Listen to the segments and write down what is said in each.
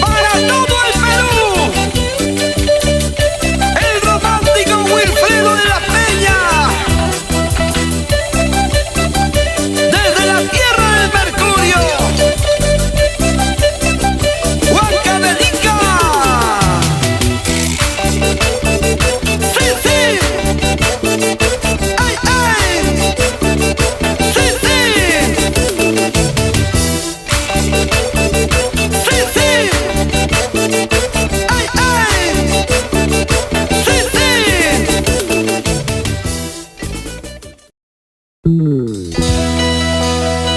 Para todo el Perú, el romántico Wilfredo de la Peña, desde la tierra del Mercurio, Huancavelica. Sí, sí. ¡Ay, ay! ¡Sí, sí! ¡Sí, sí! ¡Ay, ay! ¡Sí, sí!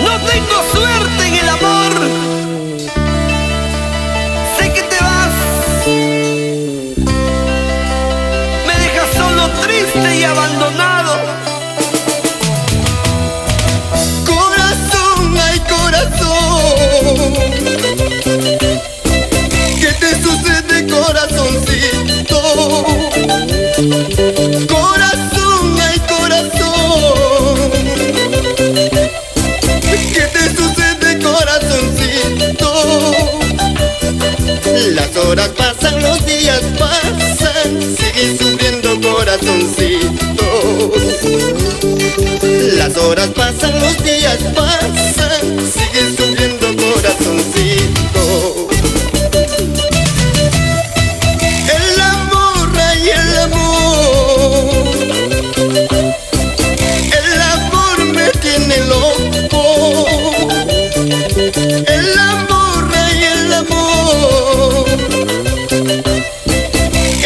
No tengo suerte en el amor. Sé que te vas. Me dejas solo, triste y abandonado. Corazón, ay corazón, ¿qué te sucede, corazoncito? Corazón, ay corazón, ¿qué te sucede, corazoncito? Las horas pasan, los días pasan, sigues sufriendo, corazoncito. Las horas pasan, los días pasan, sigues sufriendo, corazoncito. El amor, ay, el amor, el amor me tiene loco. El amor, ay, el amor,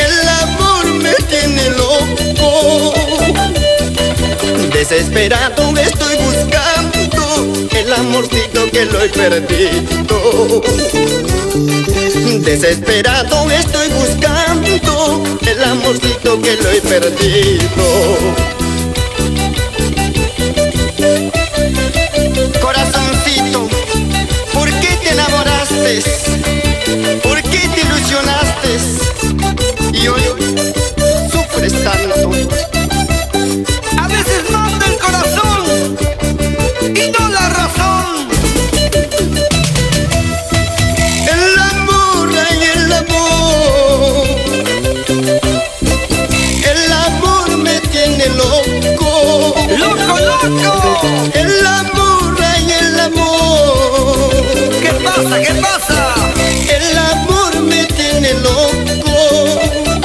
el amor me tiene loco. Desesperado estoy buscando el amorcito que lo he perdido. Desesperado estoy buscando el amorcito que lo he perdido. Corazoncito, ¿por qué te enamoraste? ¿Por qué te ilusionaste? Y hoy sufres tanto. A veces manda el corazón y no la razón. El amor, ay, el amor, el amor me tiene loco. ¡Loco, loco! El amor, ay, el amor, ¿Qué pasa? ¿Qué pasa? el amor me tiene loco.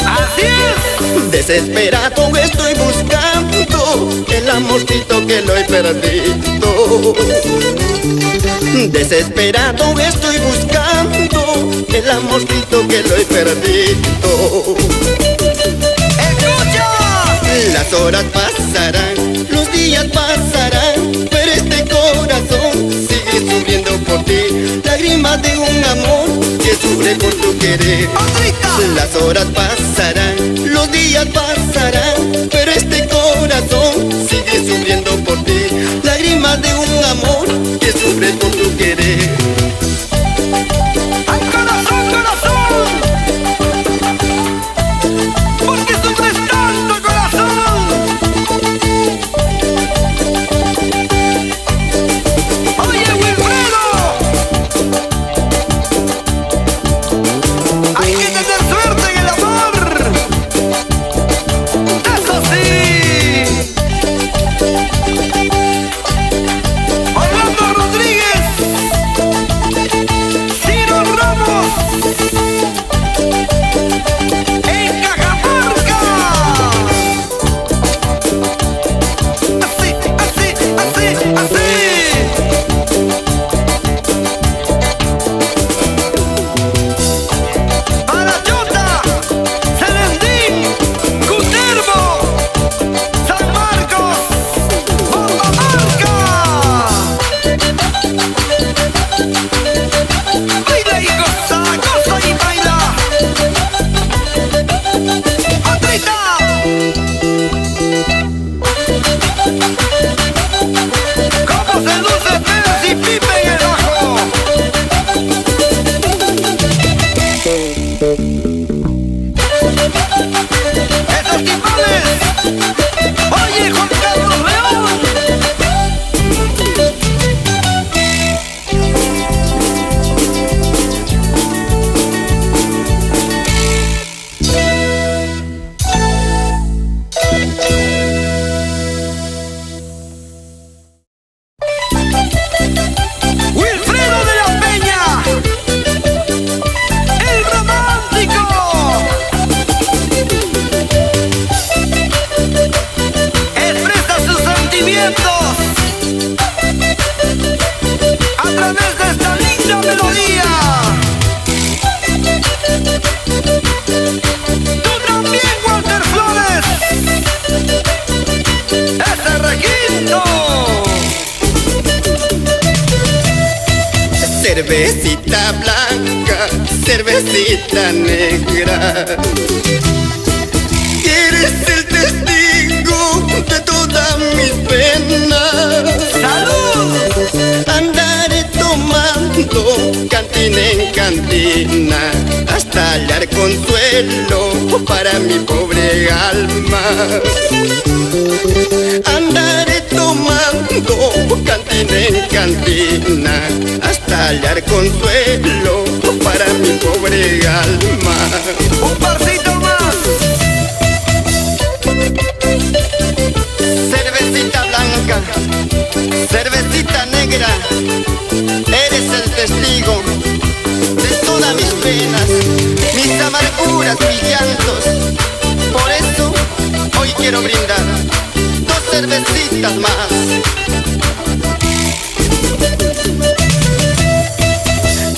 ¡Así es! Desesperado estoy buscando el amorcito que lo he perdido. Desesperado estoy buscando el amorcito que lo he perdido. ¡Escucha! Las horas pasarán, los días pasarán, pero este corazón sigue sufriendo por ti. Lágrimas de un amor que sufre por tu querer. ¡Otrita! Las horas pasarán, los días pasarán, pero este corazón sigue sufriendo por ti. Lágrimas de un amor que sufre por tu querer. ¡Ay, corazón, corazón! ¿Por qué sufres tanto, corazón? ¡Oye, Wilfredo! Hay que tener suerte en el amor. ¡Eso sí! Cervecita blanca, cervecita negra, eres el testigo de todas mis penas. ¡Salud! Andaré tomando cantina en cantina hasta hallar consuelo para mi pobre alma. Andaré tomando cantina en cantina hasta hallar consuelo para mi pobre alma. ¡Un parcito más! Cervecita blanca, cervecita negra, eres el testigo de todas mis penas, mis amarguras, mis llantos. Por eso hoy quiero brindar 2 cervecitas más.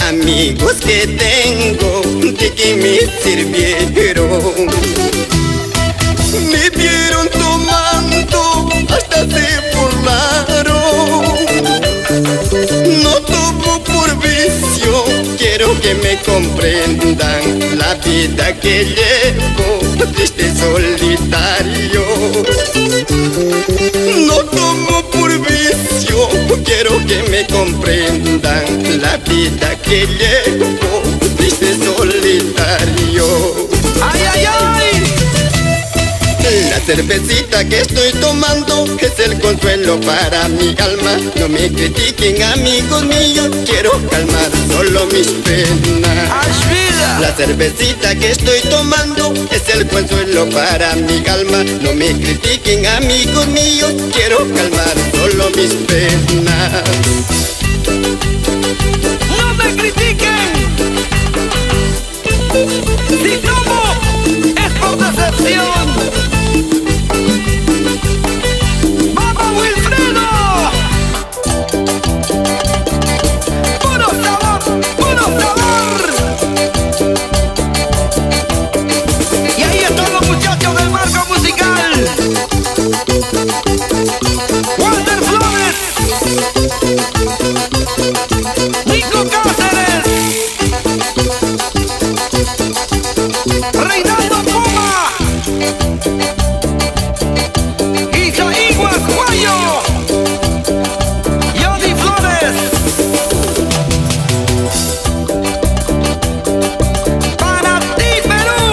Amigos que tengo de que me sirvieron, me vieron tomando, hasta se burlaron. No tomo por vicio, quiero que me comprendan la vida que llevo, triste solitario. No tomo por vicio, quiero que me comprendan la vida que llevo, triste solitario. ¡Ay, ay, ay! La cervecita que estoy tomando es el consuelo para mi alma. No me critiquen, amigos míos, quiero calmar solo mis penas. ¡Ashvila! La cervecita que estoy tomando es el consuelo para mi alma. No me critiquen, amigos míos, quiero calmar solo mis penas. ¡No me critiquen! Si tomo es por decepción. ¡Vamos, Wilfredo! ¡Puro sabor! ¡Puro sabor! Y ahí están los muchachos del marco musical. Walter Flores, Nico Cáceres, Reinaldo Puma, Isaí Guasguayo, Johnny Flores. Para ti, Perú.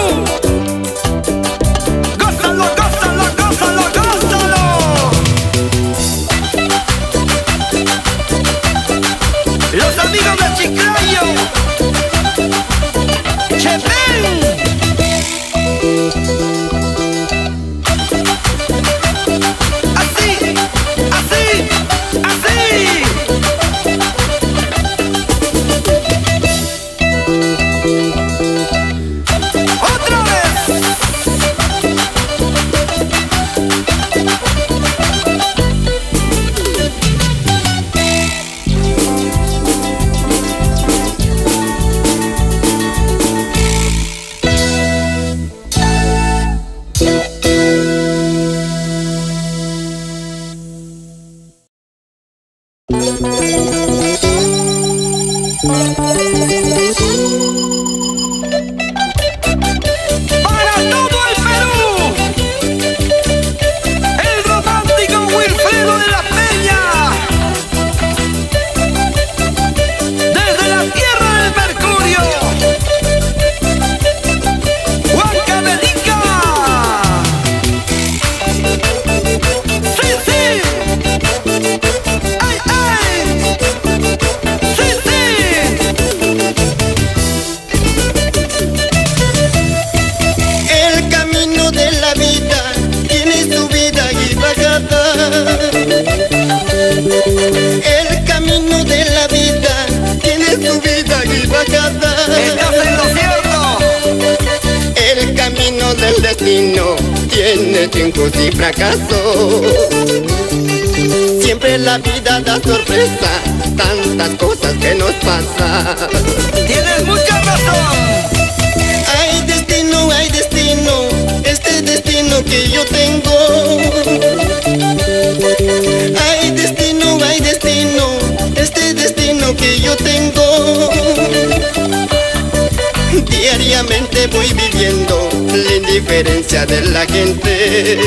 Gózalo, gózalo, gózalo, gózalo. Los amigos de Chiclayo, Chepén. Así, así, así. Otra vez. Para todo el Perú, el romántico Wilfredo de la Peña, desde la tierra del Mercurio, Huancavelica. Sí, sí. Ay, ay. Sí, sí. El camino de la vida tiene subida y bajada. El camino de la vida tiene subida y bajada. Estás en lo cierto. El camino del destino tiene triunfos y fracasos. Siempre la vida da sorpresa, tantas cosas que nos pasan. Tienes mucha razón. Hay destino, este destino que yo tengo. Hay destino, este destino que yo tengo. indiferencia de la gente.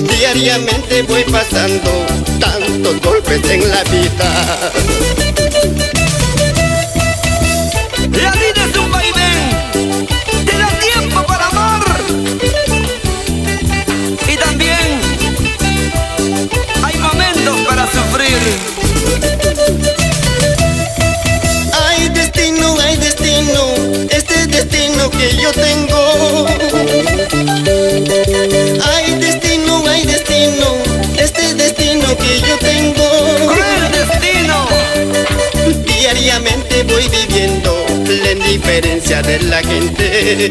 Diariamente voy pasando tantos golpes en la vida. La vida es un vaivén, te da tiempo para amar y también hay momentos para sufrir. Hay destino, este destino que yo tengo. Hay destino, este destino que yo tengo. ¡Cruel destino! Diariamente voy viviendo la indiferencia de la gente.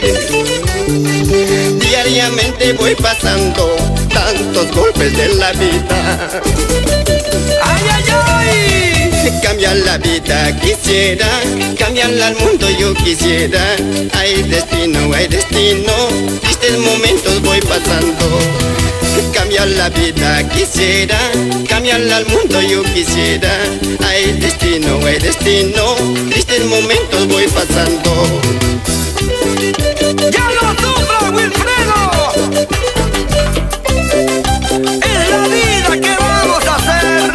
Diariamente voy pasando tantos golpes de la vida. ¡Ay, ay, ay! Cambiar la vida quisiera, cambiarla al mundo yo quisiera. Hay destino, tristes momentos voy pasando. Cambiar la vida quisiera, cambiarla al mundo yo quisiera. Hay destino, tristes momentos voy pasando. ¡Ya no sufra, Wilfredo! Es la vida que vamos a hacer.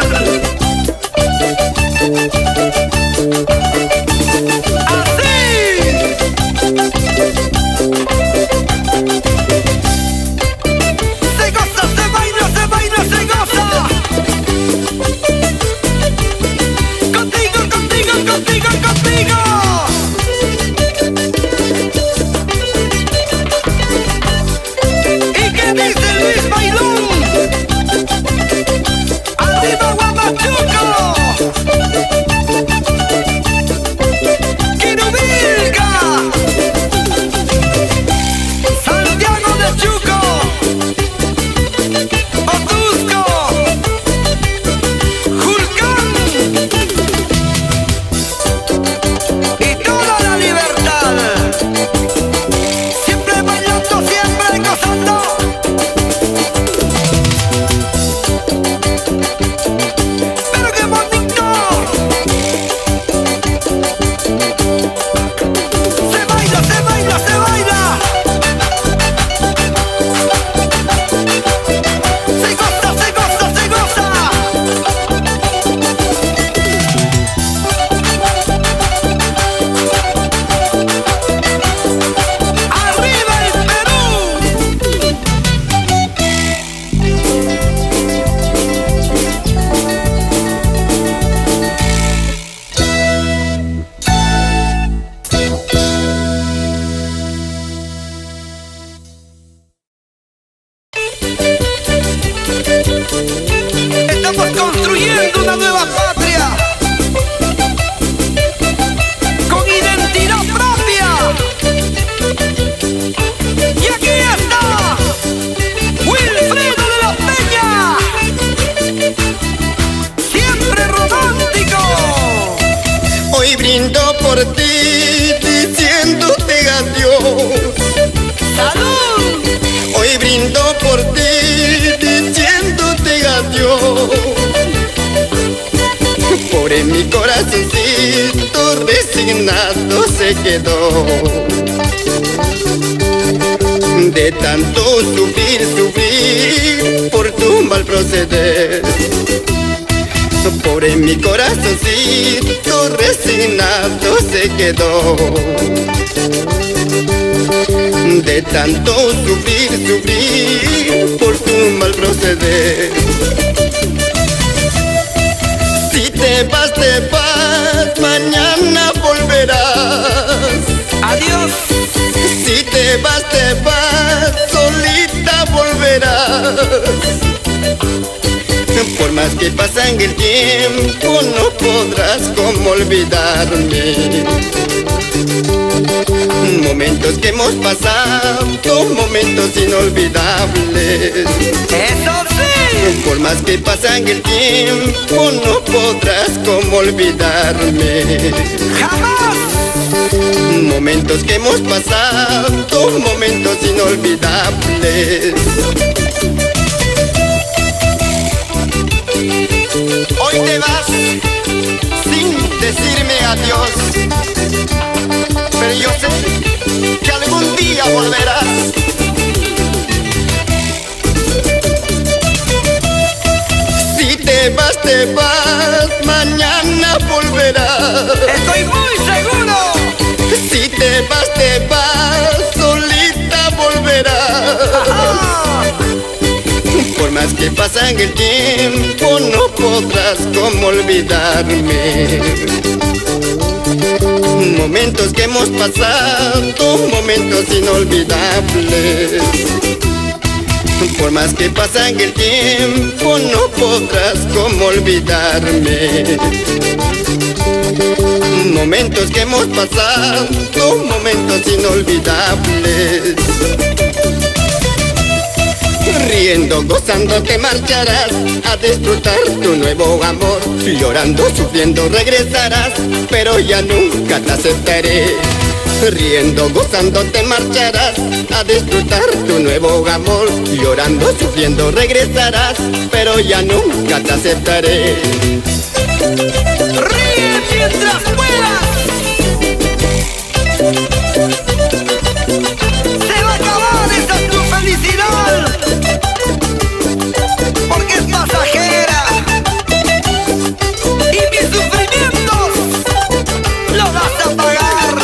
Estamos construyendo una nueva patria con identidad propia. Y aquí está Wilfredo de la Peña, siempre romántico. Hoy brindo por ti diciéndote adiós. ¡Salud! Hoy brindo por ti diciéndote adiós. Por en mi corazoncito resignado se quedó. De tanto sufrir por tu mal proceder. Por en mi corazoncito resignado se quedó. De tanto sufrir por tu mal proceder. Si te vas, mañana volverás. Adiós. Si te vas, solita volverás. Por más que pasen el tiempo, no podrás como olvidarme. Momentos que hemos pasado, momentos inolvidables. ¡Eso sí! Por más que pasen el tiempo, no podrás como olvidarme. ¡Jamás! Momentos que hemos pasado, momentos inolvidables. Hoy te vas sin decirme adiós, pero yo sé que algún día volverás. te vas, mañana volverás. Estoy muy seguro. Si te vas, solita volverás. Ajá. Por más que pasa el tiempo, no podrás como olvidarme. Momentos que hemos pasado, momentos inolvidables. Por más que pasa el tiempo, no podrás como olvidarme. Momentos que hemos pasado, momentos inolvidables. Riendo, gozando te marcharás a disfrutar tu nuevo amor. Llorando, sufriendo regresarás, pero ya nunca te aceptaré. Riendo, gozando te marcharás a disfrutar tu nuevo amor. Llorando, sufriendo regresarás, pero ya nunca te aceptaré. Ríe mientras puedas. Se va a acabar esa tu felicidad, porque es pasajera. Y mis sufrimientos los vas a pagar.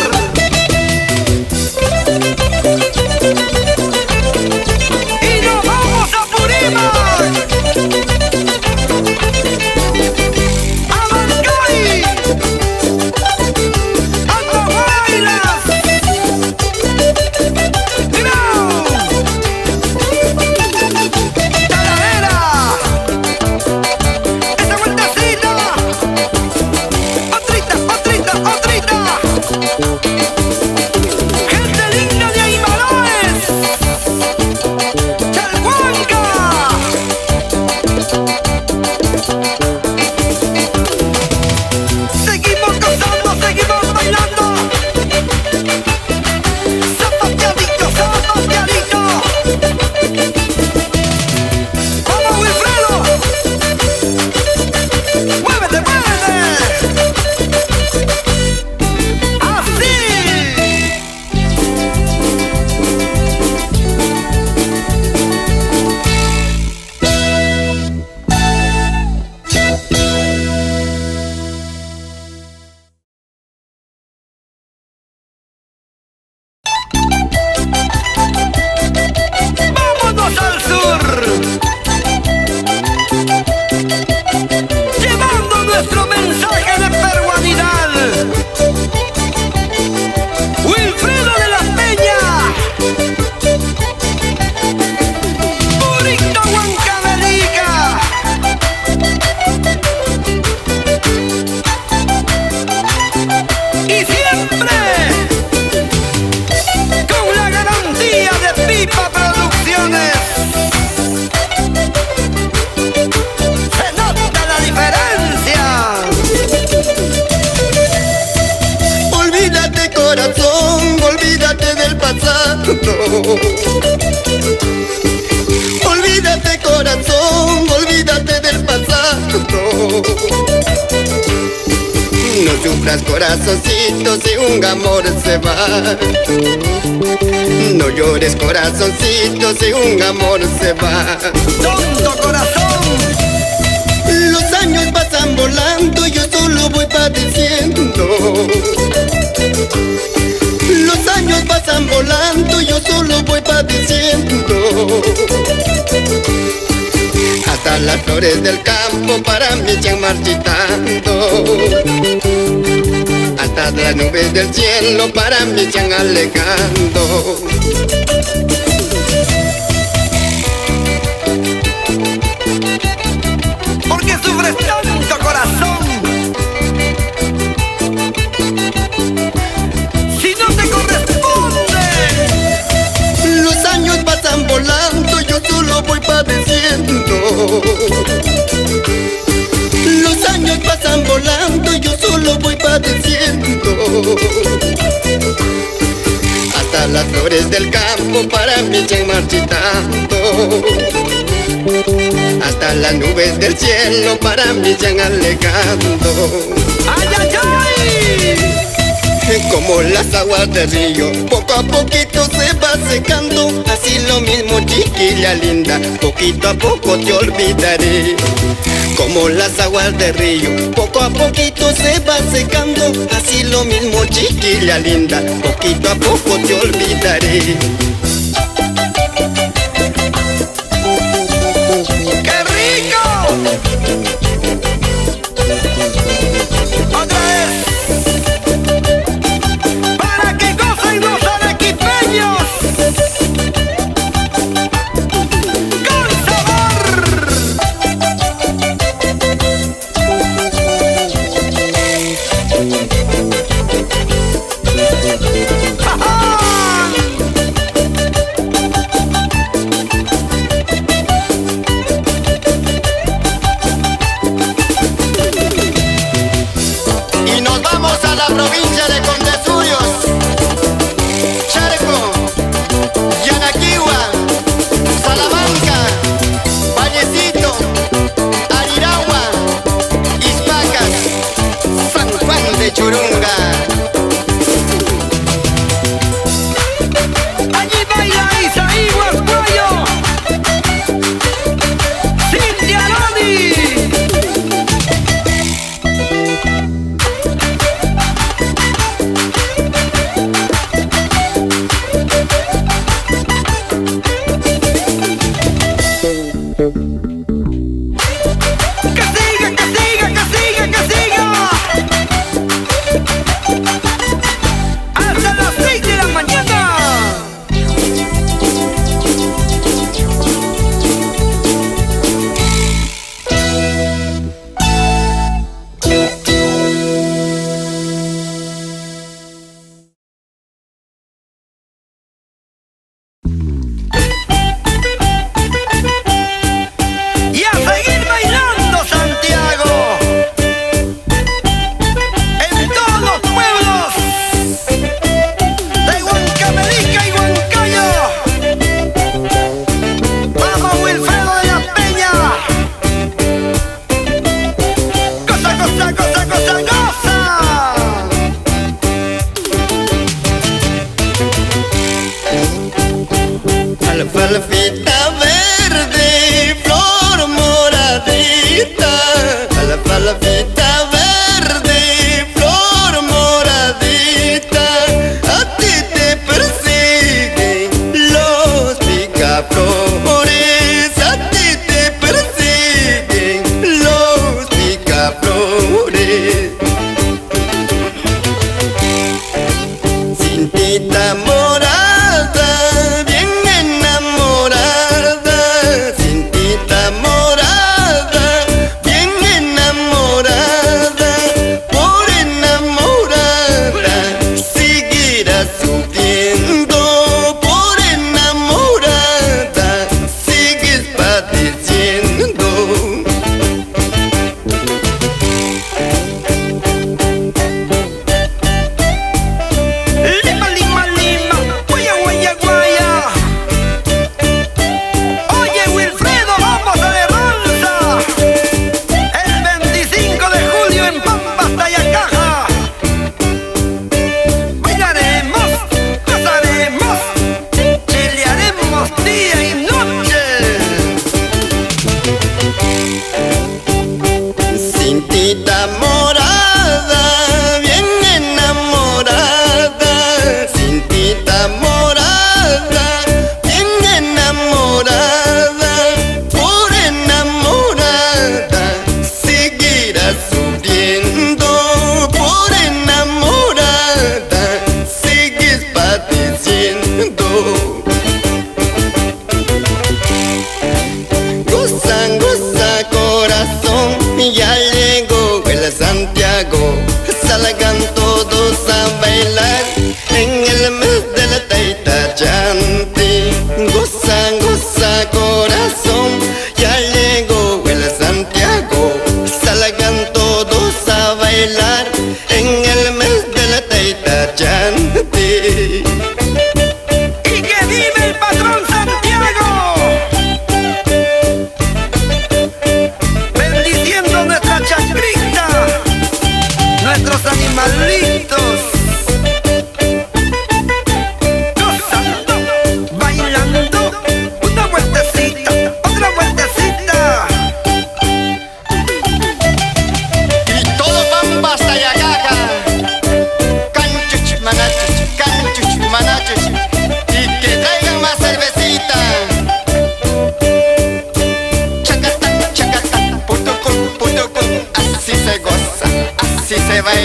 Y nos vamos a Purímac, a Mancay, a Coahuila. Olvídate corazón, olvídate del pasado. No sufras corazoncito si un amor se va. No llores corazoncito si un amor se va. ¡Tonto corazón! Los años pasan volando, yo solo voy padeciendo. Los años pasan volando, yo solo voy padeciendo. Hasta las flores del campo para mí se han marchitando. Hasta las nubes del cielo para mí se han alejando. ¿Por qué sufres tanto, corazón? Si no te corresponde. Los años pasan volando, yo solo voy padeciendo. Los años pasan volando, yo solo voy padeciendo. Hasta las flores del campo para mí se han marchitando. Hasta las nubes del cielo para mí se han alejando. ¡Ay, ay, ay! Como las aguas del río, poco a poquito se va secando. Así lo mismo, chiquilla linda, poquito a poco te olvidaré. Como las aguas del río, poco a poquito se va secando. Así lo mismo, chiquilla linda, poquito a poco te olvidaré. ¡Qué rico! ¡Otra vez! ¡Para que gocen los arequipeños! ¡Con sabor! ¡Ja, ja! Y nos vamos a la provincia de Condesuyos, Charco, Yanaquiwa, Salamanca, Vallecito, Ariragua, Ispacas, San Juan de Churunga. Allí baila Isaí Huascayo, Cintia Lodi. ¡Que siga, que siga, que siga, que siga! ¡Hasta las 6 de la mañana!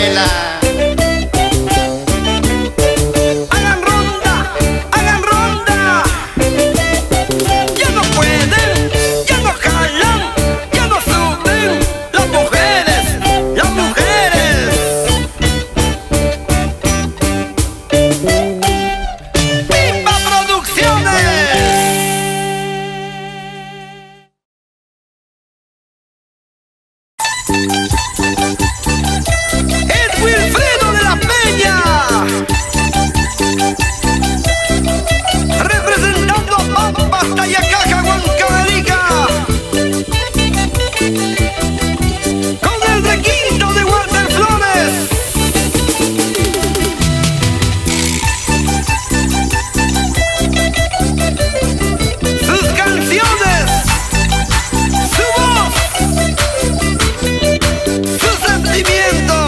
abuela. Hagan ronda, hagan ronda. Ya no pueden, ya no jalan, ya no suben. Las mujeres, las mujeres. ¡Pimba Producciones! ¡Es Wilfredo de la Peña! Representando a Pampas, Tayacaja, Huancavelica, con el requinto de Walter Flores. Sus canciones, su voz, su sentimiento.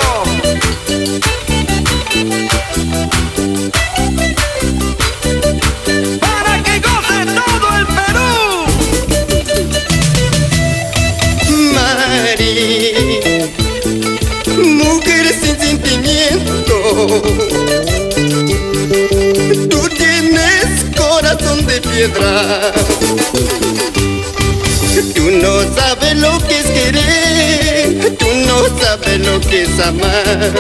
Para que goce todo el Perú. Mari, mujer sin sentimiento, tú tienes corazón de piedra. Tú no sabes lo que es querer, tú no sabes lo que es amar.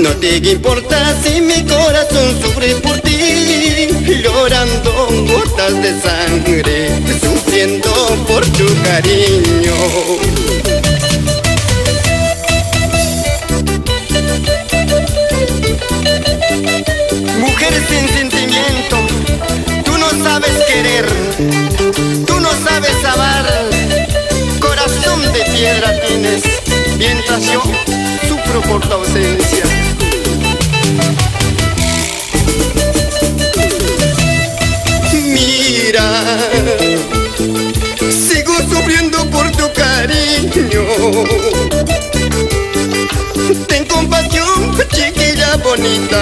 No te importa si mi corazón sufre por ti, llorando gotas de sangre, sufriendo por tu cariño. Mujer sin sentimiento, tú no sabes querer, tú no sabes amar. Corazón de piedra tienes, mientras yo sufro por tu ausencia. Mira, sigo sufriendo por tu cariño. Ten compasión, chiquilla bonita.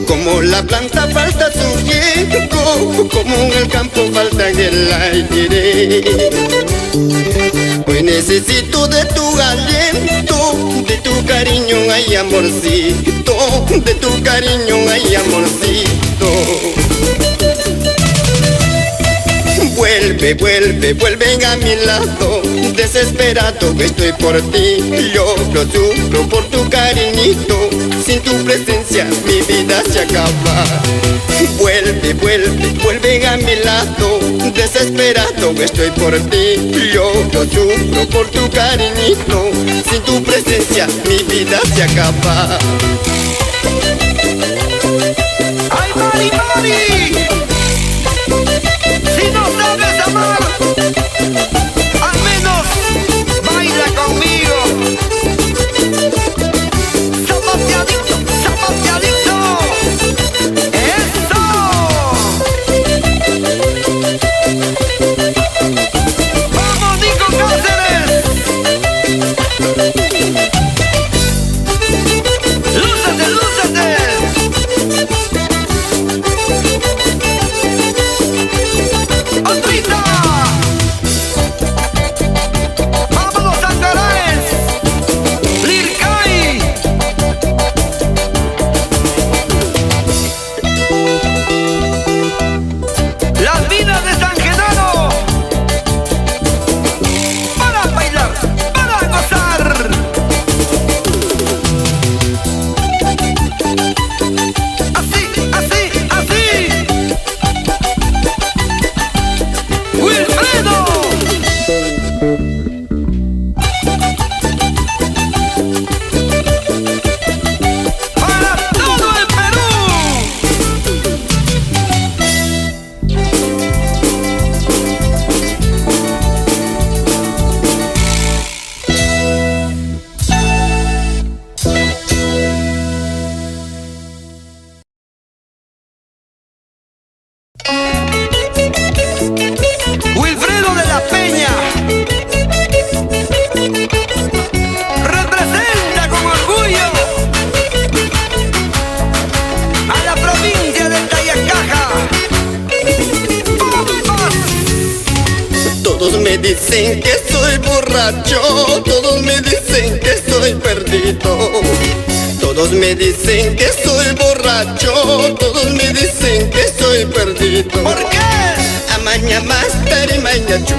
Como la planta falta su riego, como en el campo falta el aire. Hoy necesito de tu aliento, de tu cariño, ay amorcito, de tu cariño, ay amorcito. Vuelve, vuelve, vuelve a mi lado, desesperado que estoy por ti. Yo lo sufro por tu cariñito, sin tu presencia mi vida se acaba. Vuelve, vuelve, vuelve a mi lado, desesperado que estoy por ti. Yo lo sufro por tu cariñito, sin tu presencia mi vida se acaba. ¡Ay, Mari, Mari! Si no sabes amar, al menos baila conmigo. Zapateadito, zapateadito. ¡Eso! ¡Vamos, Nico Cáceres! ¡Lúcete, lúcete! me dicen que soy borracho, todos me dicen que soy perdido. Todos me dicen que soy borracho, todos me dicen que soy perdido. ¿Por qué? Amaña más tari mañachu,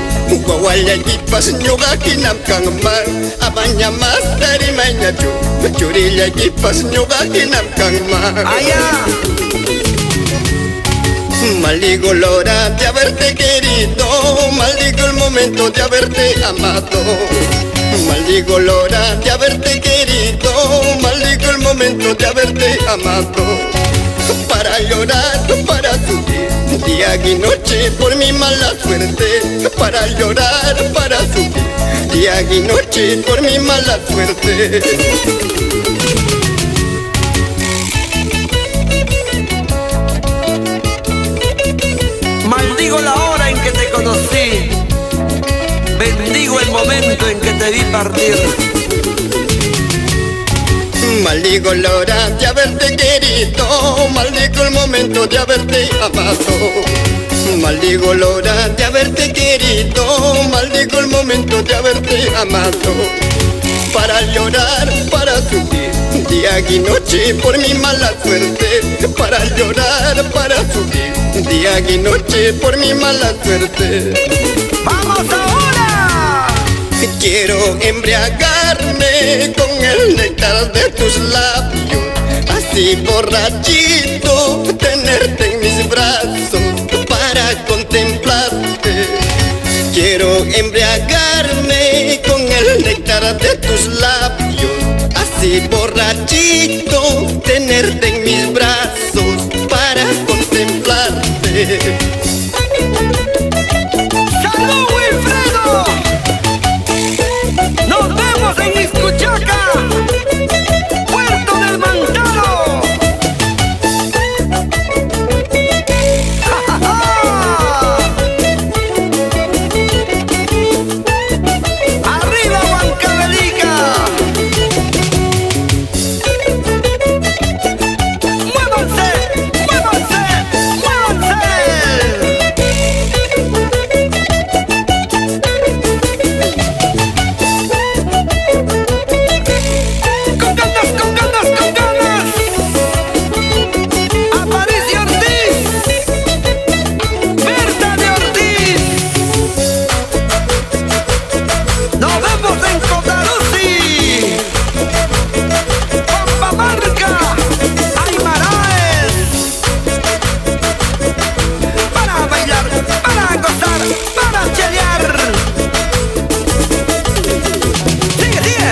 guawaya gipas nyoga kinam kangman. Amaña más tari mañachu, churilla gipas nyoga kinam kangman. Allá. Maldigo la hora de haberte querido, maldigo el momento de haberte amado. Maldigo la hora de haberte querido, maldigo el momento de haberte amado. Para llorar, para sufrir, día y noche por mi mala suerte. Para llorar, para sufrir, día y noche por mi mala suerte. Maldigo la hora en que te conocí, bendigo el momento en que te vi partir. Maldigo la hora de haberte querido, maldigo el momento de haberte amado. Maldigo la hora de haberte querido, maldigo el momento de haberte amado. Para llorar, para sufrir, día y noche por mi mala suerte. Para llorar, para sufrir, día y noche por mi mala suerte. ¡Vamos ahora! Quiero embriagarme con el néctar de tus labios, así borrachito, tenerte en mis brazos para contemplarte. Quiero embriagarme con el néctar de tus labios, así borrachito, tenerte en mis brazos para contemplarte. ¡Salud, Wilfredo! ¡Nos vemos en Iscuchaca, Puerto del Mantaro! ¡Ja, ja, ja! ¡Arriba, Huancavelica! ¡Muévanse! ¡Muévanse! ¡Muévanse! ¡Con ganas, con ganas, con ganas! Aparicio Ortiz, Berta de Ortiz. Nos vemos en Cotaruzzi, Pampamarca, Aymaraes. Para bailar, para gozar, para chelear. Sigue, sigue.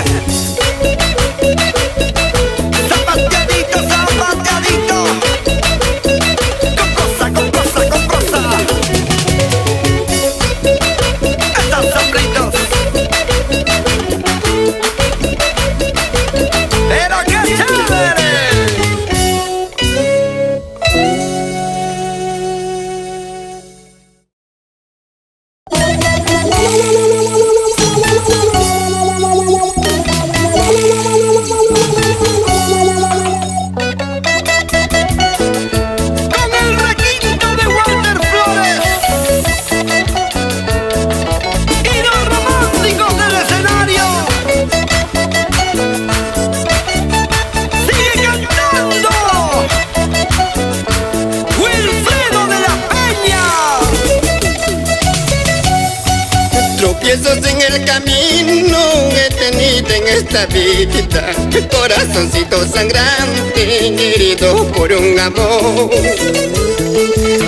Zapateadito, zapateadito. Con cosa, con cosa, con cosa. Estos sombritos. Pero qué chévere. Con el requinto de Walter Flores y los románticos del escenario. ¡Sigue cantando! ¡Wilfredo de la Peña! Tropiezos en el camino he tenido en esta vida, corazoncito sangrante, herido por un amor.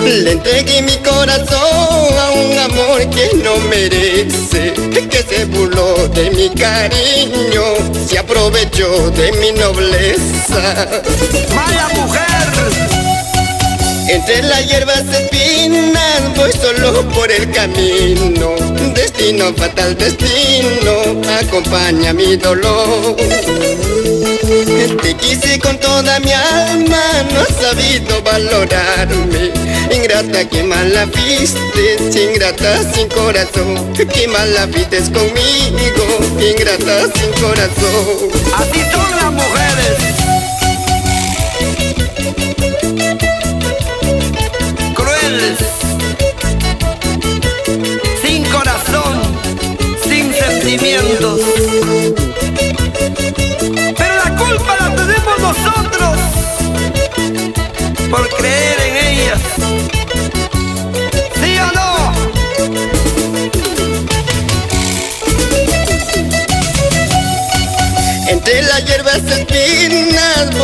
Le entregué mi corazón a un amor que no merece, que se burló de mi cariño, se aprovechó de mi nobleza. ¡Mala mujer! Entre las hierbas espinas voy solo por el camino. Destino, fatal destino, acompaña mi dolor. Te quise con toda mi alma, no has sabido valorarme. Ingrata, que mal la vistes, ingrata sin corazón. Que mal la vistes conmigo, ingrata sin corazón. Así son las mujeres. Crueles, sin corazón.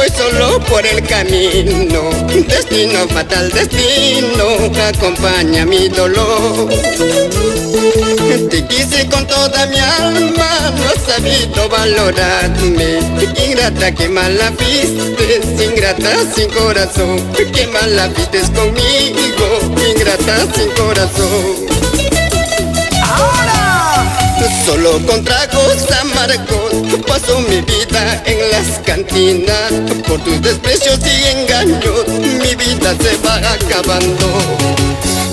voy solo por el camino. Destino fatal, destino, acompaña mi dolor. Te quise con toda mi alma, no has sabido valorarme. Ingrata, que mal la vistes, ingrata sin corazón. Que mal la vistes conmigo, ingrata sin corazón. ¡Ahora! Solo con tragos amargos paso mi vida en las cantinas. Por tus desprecios y engaños mi vida se va acabando.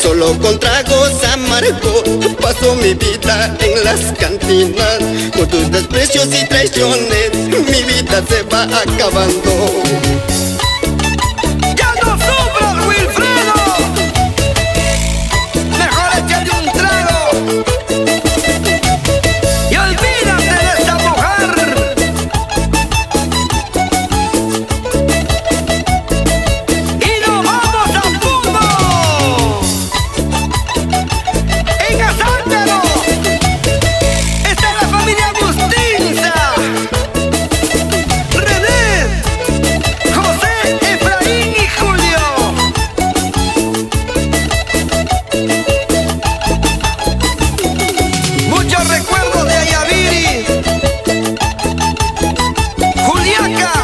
Solo con tragos amargos paso mi vida en las cantinas. Por tus desprecios y traiciones mi vida se va acabando. ¡Ya no sufras, Wilfredo! Mejor échate un trago y olvídate de esa mujer. Y nos vamos a Puno. En Casándaro está la familia Agustinza, René, José, Efraín y Julio. Muchos recuerdos de Ayaviri, Juliaca,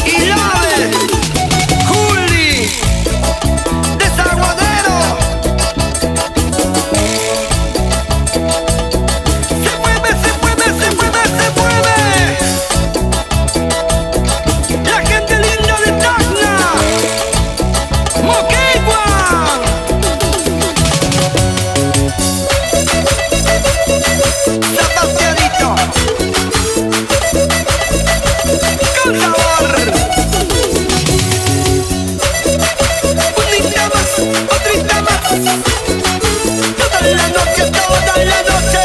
Ilave, Juli, Desaguadero. Se mueve, se mueve, se mueve, se mueve. La gente linda de Tacna, Moquegua, Zapateadito, con sabor. Unita más, otrita más. Toda la noche, toda la noche.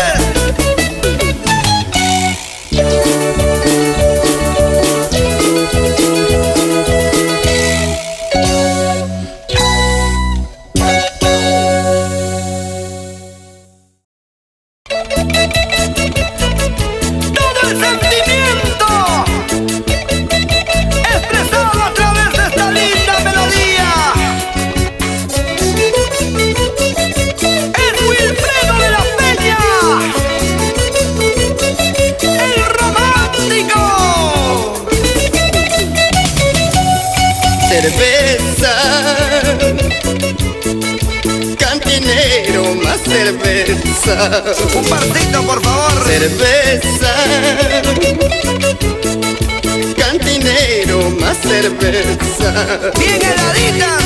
Todo el sentimiento expresado a través de esta linda melodía. Es Wilfredo de la Peña, el romántico. Cerveza, cantinero, más cerveza. Un partito, por favor. Cerveza, cantinero, más cerveza. Bien heladitas.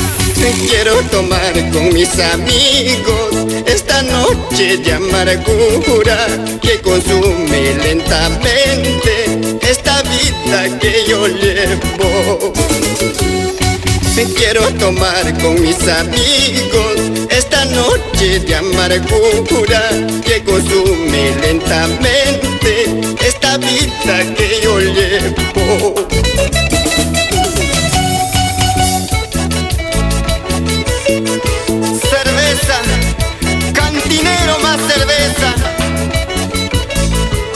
Quiero tomar con mis amigos esta noche de amargura que consume lentamente esta vida que yo llevo. Quiero tomar con mis amigos esta noche de amargura que consume lentamente esta vida que yo llevo. Cerveza, cantinero, más cerveza.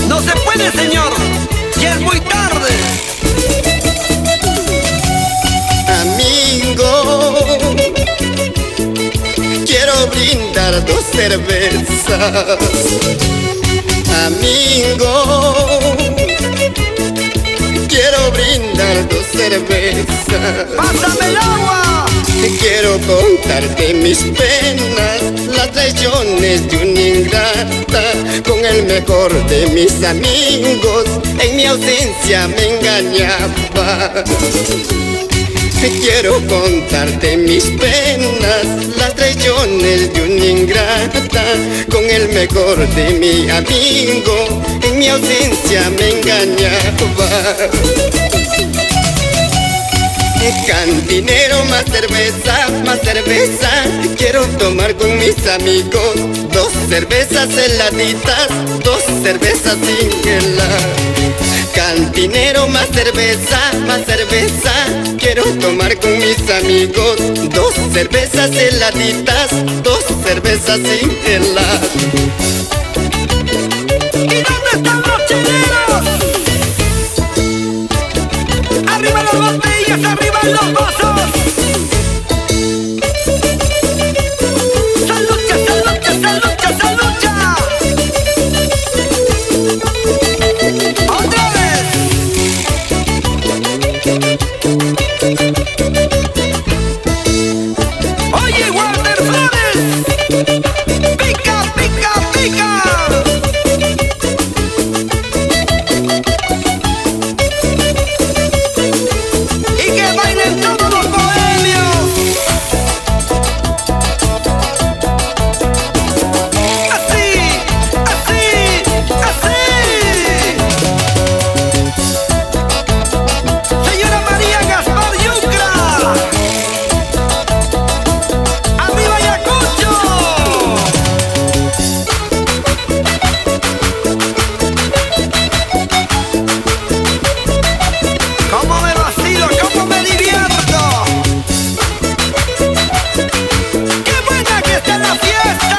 No se puede, señor. Ya es muy tarde. Amigo, quiero brindar dos cervezas. Amigo, quiero brindar dos cervezas. ¡Pásame el agua! Quiero contarte mis penas, las traiciones de una ingrata. Con el mejor de mis amigos, en mi ausencia me engañaba. Quiero contarte mis penas, las traiciones de una ingrata. Con el mejor de mi amigo, en mi ausencia me engañaba. Cantinero, más cerveza, quiero tomar con mis amigos. Dos cervezas heladitas, dos cervezas sin helar. Cantinero, más cerveza, quiero tomar con mis amigos. Dos cervezas heladitas, dos cervezas sin helar. ¿Y dónde están los chilenos? muevan los vasos. ¡Salucha, salucha, salucha, salucha! ¡Otra vez! ¡Oye, Walter Flores! ¡Pica, pica, pica! ¡Y que bailen todos los bohemios! ¡Así! ¡Así! ¡Así! Señora María Gaspar Yucra, ¡arriba Ayacucho! ¡Cómo me vacilo, cómo me divierto! ¡Qué buena que está la fiesta!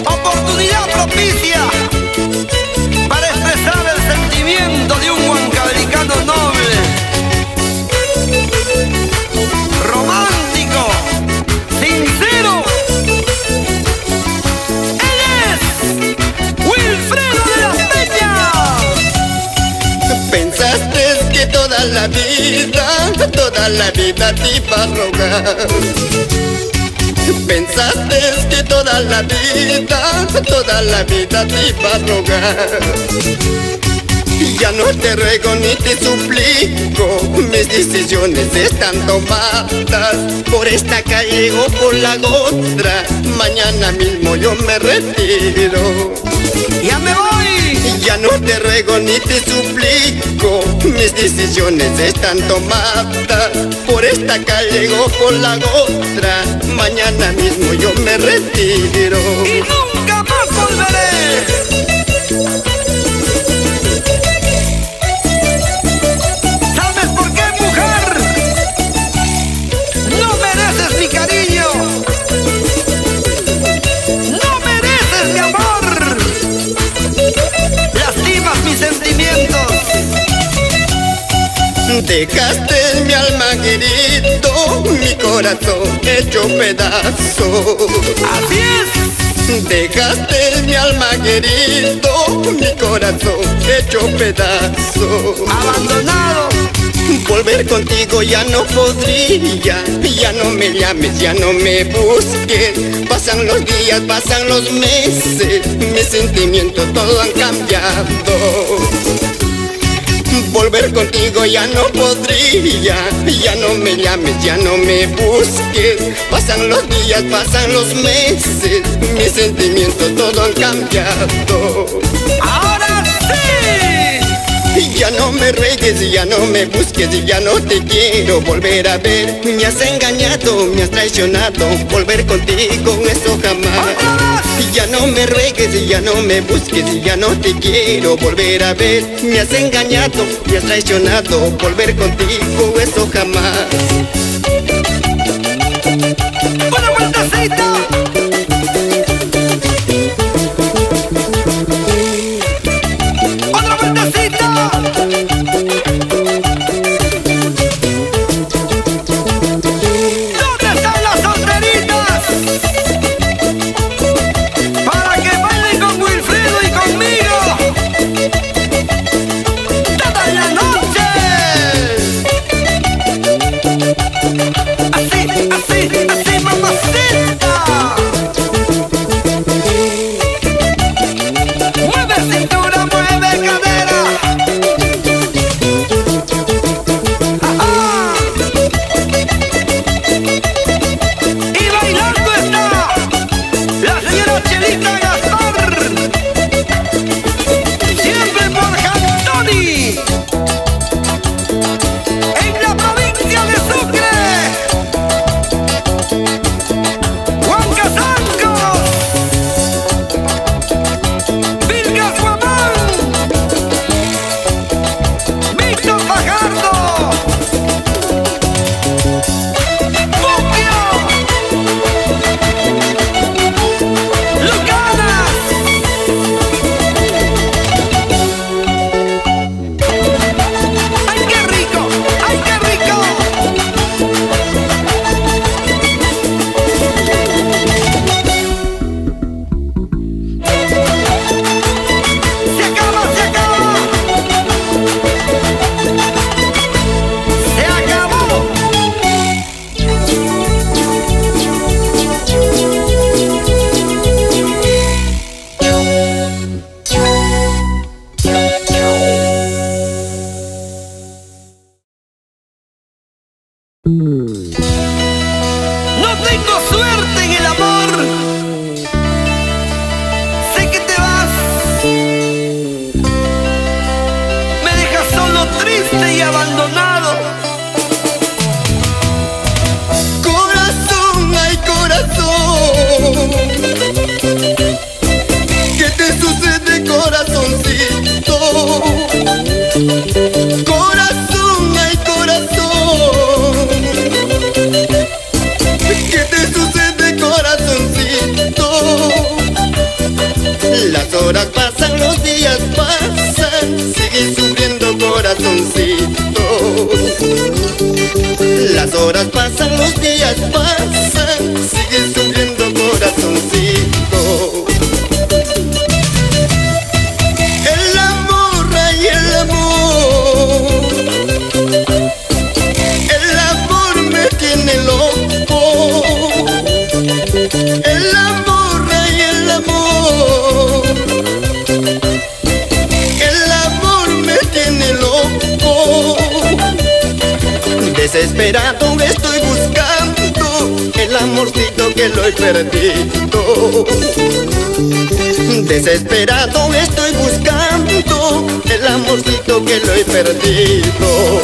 Oportunidad propicia para expresar el sentimiento de un huancabricano noble, romántico, sincero. Él es Wilfredo de la Peña. Pensaste que toda la vida te iba a rogar. Pensaste que toda la vida te iba a rogar. Ya no te ruego ni te suplico, mis decisiones están tomadas. Por esta calle o por la otra, mañana mismo yo me retiro. ¡Ya me voy! Ya no te ruego ni te suplico, mis decisiones están tomadas. Por esta calle o por la otra, mañana mismo yo me retiro. ¡Y nunca más volveré! ¿Sabes por qué, mujer? No mereces mi cariño. No mereces mi amor. Lastimas mis sentimientos. Dejaste mi alma querido, mi corazón hecho pedazo. Así es. Dejaste mi alma querido, mi corazón hecho pedazo. Abandonado. Volver contigo ya no podría. Ya no me llames, ya no me busques. Pasan los días, pasan los meses, mis sentimientos todos han cambiado. Volver contigo ya no podría. Ya no me llames, ya no me busques. Pasan los días, pasan los meses, mis sentimientos todos han cambiado. ¡Ahora sí! Ya no me ruegues, ya no me busques, ya no te quiero volver a ver. Me has engañado, me has traicionado, volver contigo eso jamás. Ya no me ruegues, ya no me busques, ya no te quiero volver a ver. Me has engañado, me has traicionado, volver contigo eso jamás. ¡Una vueltecita! ¡Otra vueltecita! ¿Dónde están las solteritas? Para que bailen con Wilfredo y conmigo toda la noche. Así, así, así, mamacita. abandonado. Corazón, ay corazón, ¿qué te sucede, corazoncito? Corazón, ay corazón, ¿qué te sucede, corazoncito? Las horas pasan, los días pasan, sigues sufriendo, corazoncito. Las horas pasan, los días pasan, sigues sufriendo, corazoncito. El amor, ay el amor, el amor me tiene loco. El amor, ay el amor, el amor me tiene loco. Desesperado estoy buscando el amorcito que lo he perdido. Desesperado estoy buscando el amorcito que lo he perdido.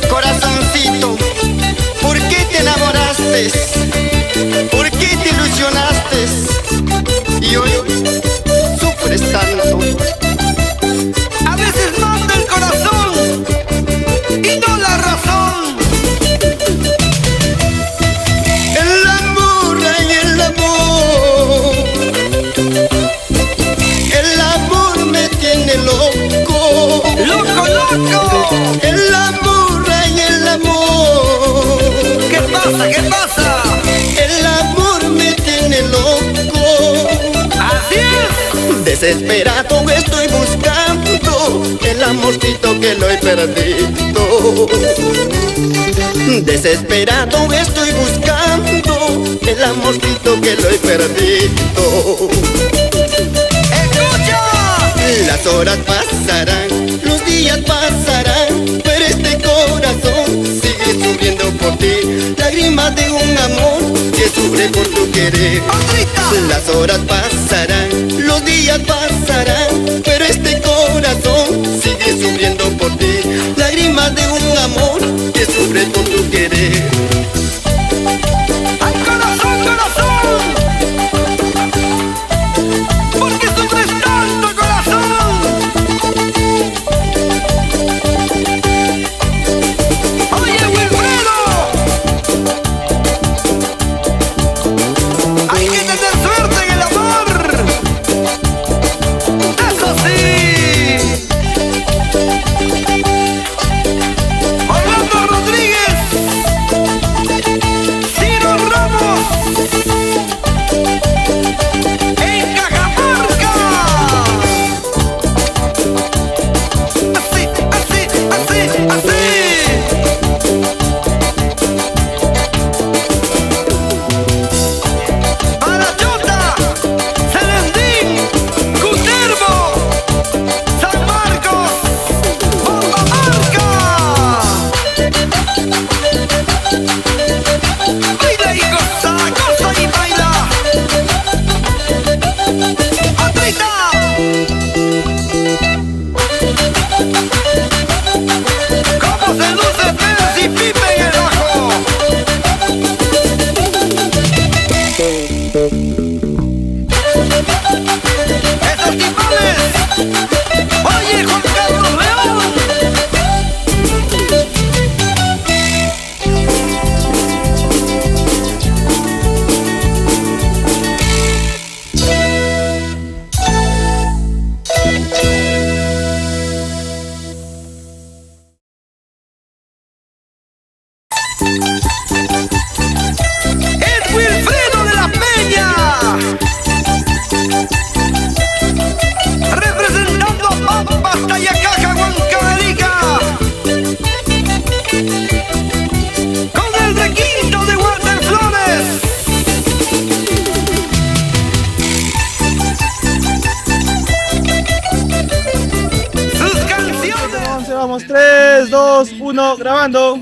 Corazoncito, ¿por qué te enamoraste? ¿Por qué te ilusionaste? Y hoy sufres tanto. A veces manda el corazón y no la razón. El amor, ay el amor, el amor me tiene loco. ¡Loco, loco! El amor, ay el amor, ¿Qué pasa? ¿Qué pasa? el amor me tiene loco. ¡Así es! Desesperado estoy buscando el amorcito que lo he perdido. Desesperado estoy buscando el amorcito que lo he perdido. ¡Escucha! Las horas pasarán, los días pasarán, pero este corazón sigue sufriendo por ti. Lágrimas de un amor que sufre por tu querer. ¡Otrita! Las horas pasarán, los días pasarán, pero este corazón sigue sufriendo por ti. Lágrimas de un amor que sufre por tu querer. ¡Ay, corazón, corazón! ¿Por qué sufres tanto, corazón? ¡Oye, Wilfredo! ¡Hay que tener suerte en el amor! ¡Eso sí! Orlando Rodríguez, Ciro Ramos, en Cajamarca. Así, así, así, así. Para Chota, Celendín, Cutervo, San Marcos, Bombamarca. Baila y goza, goza y baila. ¡Otrita! ¿Cómo se luce Pérez y Pipe en el bajo? ¡Esos timbales! ¡Oye, Juan Carlos León! ¡Es Wilfredo de la Peña! Representando a Pampas, Tayacaja, Huancavelica, con el requinto de Walter Flores. Sus canciones, Vamos, 3, 2, 1, grabando.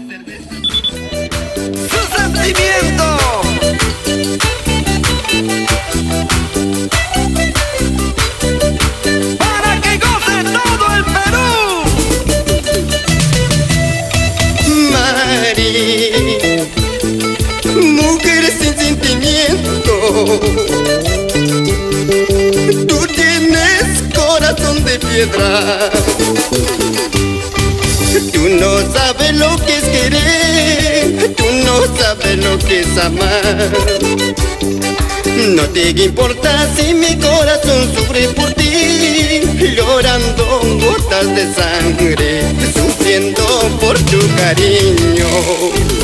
su sentimiento. Para que goce de piedra. Tú no sabes lo que es querer, tú no sabes lo que es amar. No te importa si mi corazón sufre por ti, llorando gotas de sangre, sufriendo por tu cariño.